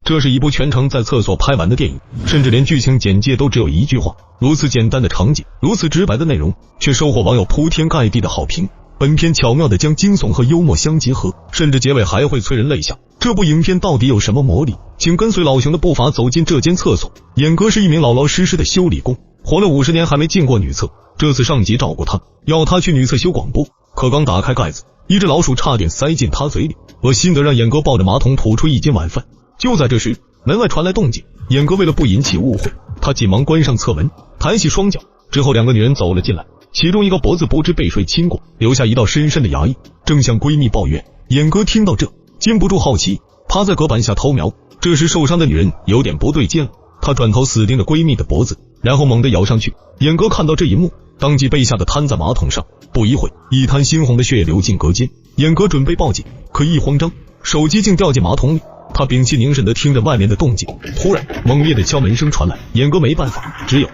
这是一部全程在厕所拍完的电影，甚至连剧情简介都只有一句话。如此简单的场景，如此直白的内容，却收获网友铺天盖地的好评。本片巧妙地将惊悚和幽默相结合，甚至结尾还会催人泪下。这部影片到底有什么魔力？请跟随老熊的步伐走进这间厕所。演哥是一名老老实实的修理工，活了50年还没进过女厕。这次上级照顾他，要他去女厕修广播，可刚打开盖子，一只老鼠差点塞进他嘴里，恶心得让演哥抱着马桶吐出一斤晚饭。就在这时，门外传来动静，演哥为了不引起误会，他紧忙关上侧门，抬起双脚，之后2个女人走了进来，其中一个脖子不知被谁亲过，留下一道深深的牙印，正向闺蜜抱怨。演哥听到这，禁不住好奇，趴在隔板下偷瞄。这时受伤的女人有点不对劲了，她转头死盯着闺蜜的脖子，然后猛地咬上去。演哥看到这一幕，当即被吓得瘫在马桶上，不一会一滩猩红的血液流进隔间。演哥准备报警，可一慌张，手机竟掉进马桶里。他屏气凝神地听着外面的动静，突然猛烈的敲门声传来，演哥没办法，只有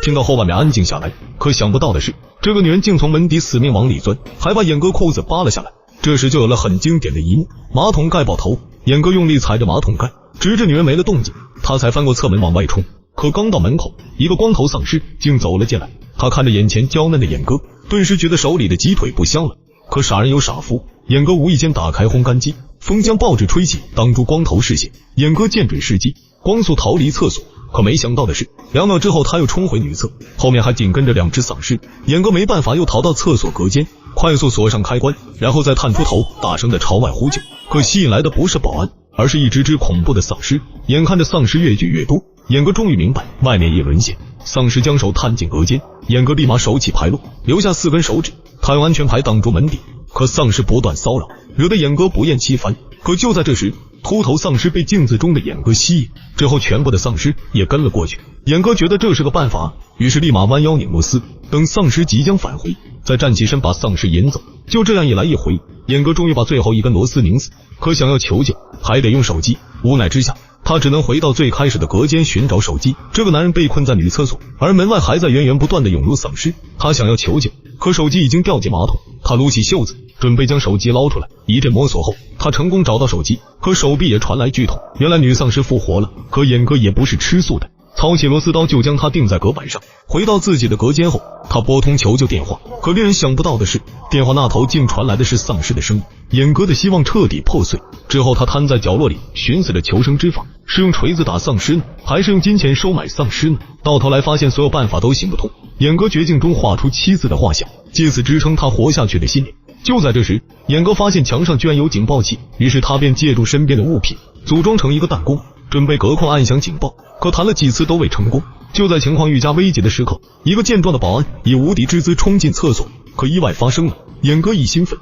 听到后外面安静下来。可想不到的是，这个女人竟从门底死命往里钻，还把演哥裤子扒了下来。这时就有了很经典的一幕，马桶盖爆头，演哥用力踩着马桶盖，直至女人没了动静，他才翻过侧门往外冲。可刚到门口，一个光头丧尸竟走了进来。他看着眼前娇嫩的演哥，顿时觉得手里的鸡腿不香了。可傻人有傻福，演哥无意间打开烘干机，风将报纸吹起，挡住光头视线。演哥见准时机，光速逃离厕所。可没想到的是，2秒之后他又冲回女厕，后面还紧跟着2只丧尸。演哥没办法，又逃到厕所隔间，快速锁上开关，然后再探出头，大声的朝外呼救。可吸引来的不是保安，而是一只恐怖的丧尸。眼看着丧尸越聚越多，演哥终于明白外面也沦陷。丧尸将手探进隔间，演哥立马手起牌落，留下4根手指。他用安全牌挡住门底，可丧尸不断骚扰，惹得演哥不厌其烦。可就在这时，秃头丧尸被镜子中的演哥吸引，之后全部的丧尸也跟了过去。演哥觉得这是个办法，于是立马弯腰拧螺丝，等丧尸即将返回，再站起身把丧尸引走。就这样一来一回，演哥终于把最后一根螺丝拧死。可想要求救，还得用手机。无奈之下，他只能回到最开始的隔间寻找手机。这个男人被困在女厕所，而门外还在源源不断的涌入丧尸。他想要求救，可手机已经掉进马桶。他撸起袖子，准备将手机捞出来。一阵摸索后，他成功找到手机，可手臂也传来剧痛。原来女丧尸复活了。可演哥也不是吃素的，操起螺丝刀就将他钉在隔板上。回到自己的隔间后，他拨通求救电话，可令人想不到的是，电话那头竟传来的是丧尸的声音。演哥的希望彻底破碎。之后他瘫在角落里，寻思着求生之法，是用锤子打丧尸呢，还是用金钱收买丧尸呢？到头来发现所有办法都行不通。演哥绝境中画出7字的画像，借此支撑他活下去的信念。就在这时，演哥发现墙上居然有警报器，于是他便借助身边的物品组装成一个弹弓，准备隔空按响警报。可弹了几次都未成功。就在情况愈加危急的时刻，一个健壮的保安以无敌之姿冲进厕所，可意外发生了。演哥一兴奋，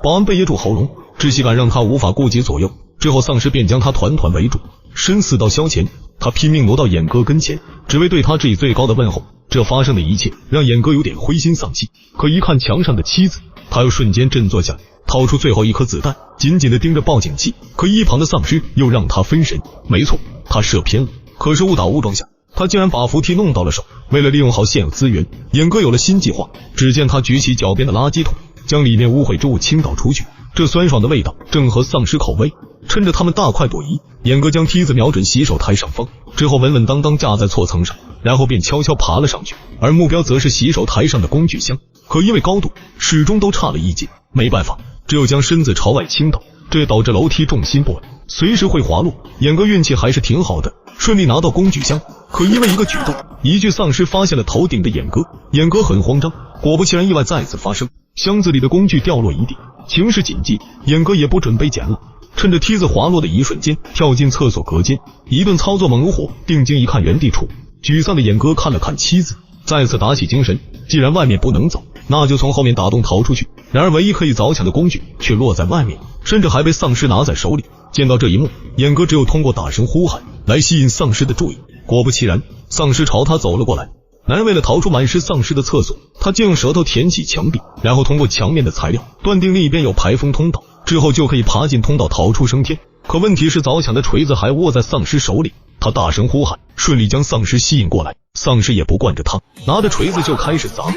保安被噎住喉咙，窒息感让他无法顾及左右。之后丧尸便将他团团围住，伸4道消前，他拼命挪到演哥跟前，只为对他致以最高的问候。这发生的一切让演哥有点灰心丧气，可一看墙上的7字，他又瞬间振作下来，掏出最后一颗子弹，紧紧地盯着报警器。可一旁的丧尸又让他分神，没错，他射偏了。可是误打误撞下，他竟然把扶梯弄到了手。为了利用好现有资源，演哥有了新计划。只见他举起脚边的垃圾桶，将里面污秽之物倾倒出去，这酸爽的味道正合丧尸口味。趁着他们大快朵颐，演哥将梯子瞄准洗手台上方，之后稳稳当当架在错层上，然后便悄悄爬了上去，而目标则是洗手台上的工具箱。可因为高度始终都差了1截，没办法，只有将身子朝外倾倒，这也导致楼梯重心不稳，随时会滑落。演哥运气还是挺好的，顺利拿到工具箱。可因为一个举动，一具丧尸发现了头顶的演哥，演哥很慌张。果不其然，意外再次发生，箱子里的工具掉落一地。情势紧急，演哥也不准备捡了，趁着梯子滑落的一瞬间跳进厕所隔间，一顿操作猛如火。定睛一看原地处，沮丧的演哥看了看7字，再次打起精神，既然外面不能走，那就从后面打洞逃出去。然而唯一可以凿抢的工具却落在外面，甚至还被丧尸拿在手里。见到这一幕，演哥只有通过大声呼喊来吸引丧尸的注意。果不其然，丧尸朝他走了过来。男人为了逃出满是丧尸的厕所，他竟用舌头舔起墙壁，然后通过墙面的材料断定另一边有排风通道，之后就可以爬进通道逃出升天。可问题是凿抢的锤子还握在丧尸手里，他大声呼喊，顺利将丧尸吸引过来。丧尸也不惯着他，拿着锤子就开始砸。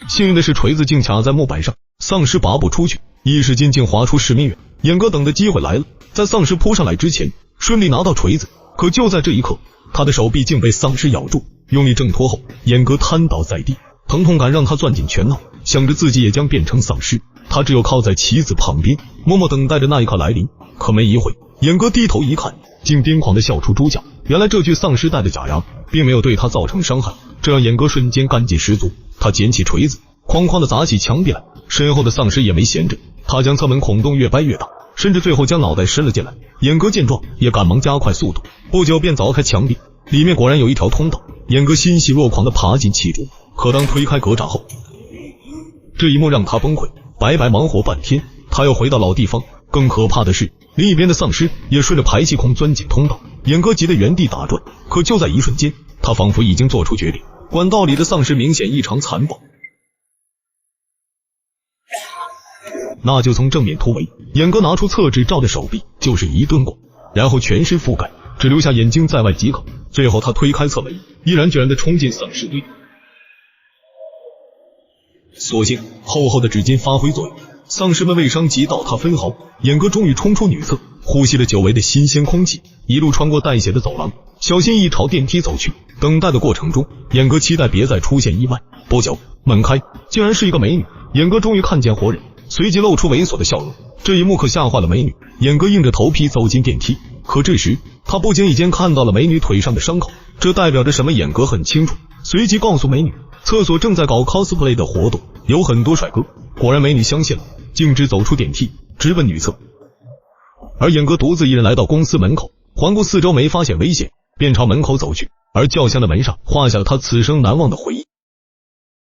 幸运的是锤子竟卡在木板上，丧尸拔不出去，一时间竟划出10米远。严哥等的机会来了，在丧尸扑上来之前，顺利拿到锤子。可就在这一刻，他的手臂竟被丧尸咬住，用力挣脱后，严哥瘫倒在地，疼痛感让他攥紧拳头，想着自己也将变成丧尸，他只有靠在妻子旁边，默默等待着那一刻来临。可没一会，严哥低头一看，竟癫狂地笑出猪叫。原来这具丧尸带的假牙并没有对他造成伤害，这让严哥瞬间干劲十足。他捡起锤子，哐哐地砸起墙壁来。身后的丧尸也没闲着，他将侧门孔洞越掰越大，甚至最后将脑袋伸了进来。严哥见状也赶忙加快速度，不久便凿开墙壁，里面果然有一条通道。严哥欣喜若狂地爬进其中，可当推开格栅后，这一幕让他崩溃，白白忙活半天，他又回到老地方。更可怕的是，另一边的丧尸也顺着排气孔钻进通道。严哥急得原地打转，可就在一瞬间，他仿佛已经做出决定。管道里的丧尸明显异常残暴，那就从正面突围。严哥拿出厕纸照着手臂就是一顿过，然后全身覆盖，只留下眼睛在外即可。最后他推开侧门，毅然决然地冲进丧尸堆。所幸厚厚的纸巾发挥作用，丧尸们未伤及到他分毫。严哥终于冲出女厕，呼吸了久违的新鲜空气，一路穿过带血的走廊，小心翼翼朝电梯走去。等待的过程中，严哥期待别再出现意外。不久，门开，竟然是一个美女。严哥终于看见活人，随即露出猥琐的笑容。这一幕可吓坏了美女，严哥硬着头皮走进电梯。可这时他不经意间看到了美女腿上的伤口，这代表着什么？严哥很清楚，随即告诉美女，厕所正在搞 cosplay 的活动，有很多帅哥。果然美女相信了，径直走出电梯，直奔女厕。而严哥独自一人来到公司门口，环顾四周没发现危险，便朝门口走去，而轿厢的门上画下了他此生难忘的回忆。